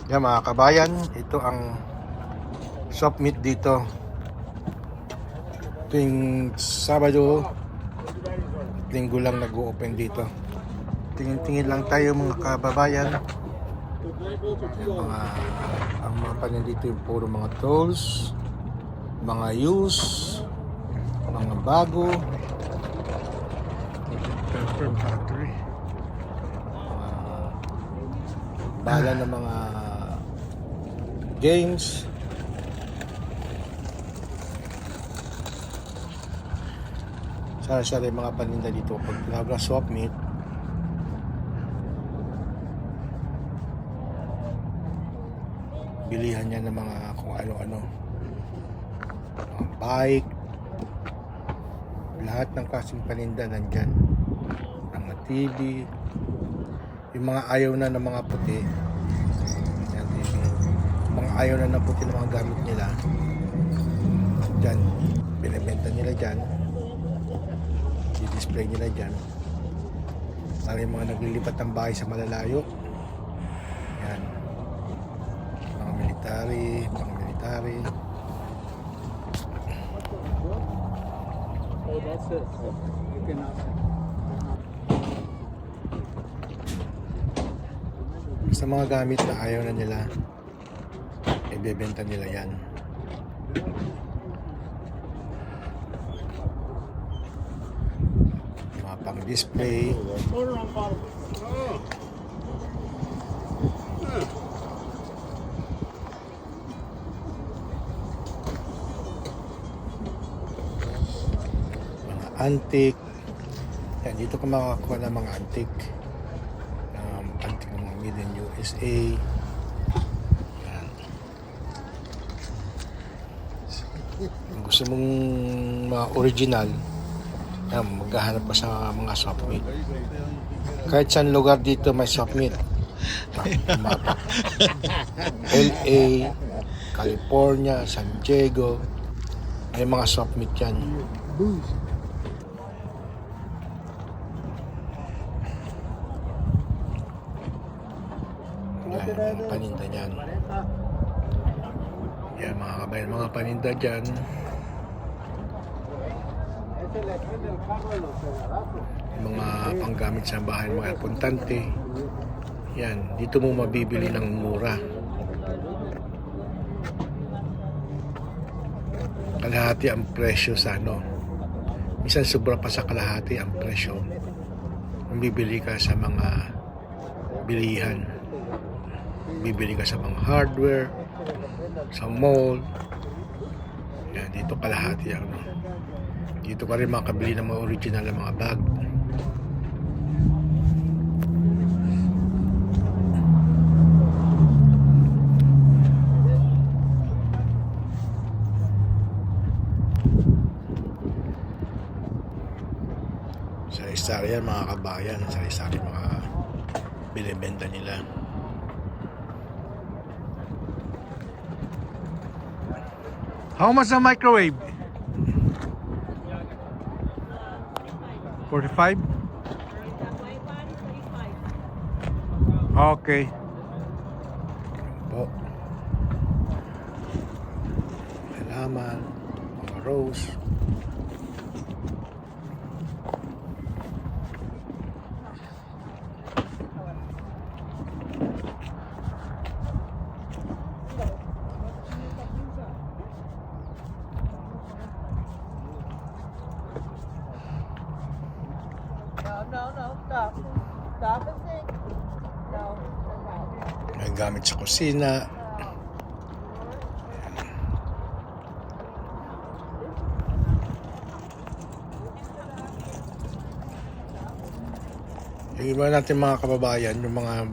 Yan mga kabayan, ito ang soft meat dito. Tuwing Sabado, Linggo lang nag-o-open dito. Tingin-tingin lang tayo mga kababayan. Ang mga panin dito yung puro mga tools, mga used, mga bago, Perform Factory, bala ng mga games. Sari-sari mga paninda dito. Pag tinawag na soft meat, bilihan niya ng mga kung ano-ano, mga bike, lahat ng klaseng paninda nandyan, mga TV, yung mga ayaw na ng mga puti, yan, TV, mga ayaw na ng puti ng mga gamit nila dyan, binibenta nila dyan, i-display nila dyan para yung mga naglilipat ng bahay sa malalayo. Yan, mga military. Oh, that's it. You cannot. Sa mga gamit na ayaw na nila, ibebenta nila yan. Mga pang display. Antique. Yan, dito ka makakakuha ng mga antique. Antique ng mga made in USA. Yan. Kung gusto mong mga original, yan, maghahanap ka sa mga soft meat. Kahit saan lugar dito may soft meat. LA, California, San Diego, may mga soft meat yan. Yan, mga paninda dyan. Yan mga kabayan, mga paninda dyan. Mga panggamit sa bahay, mga importante. Yan, dito mo mabibili ng mura. Kalahati ang presyo sa ano. Minsan sobra pa sa kalahati ang presyo. Bibili ka sa mga bilihan. Bibili ka sa mga hardware, sa mall. Yan, dito kalahati ang ano. Dito ka rin makabili ng mga original na mga bag. Sari-sari yan mga kabayan, sari-sari mga binibenta nila. How much the microwave? 45? Okay. Po. Halaman, mga rose. No, stop. Stop and think. No. May gamit sa kusina. Yung iba natin mga kababayan, yung mga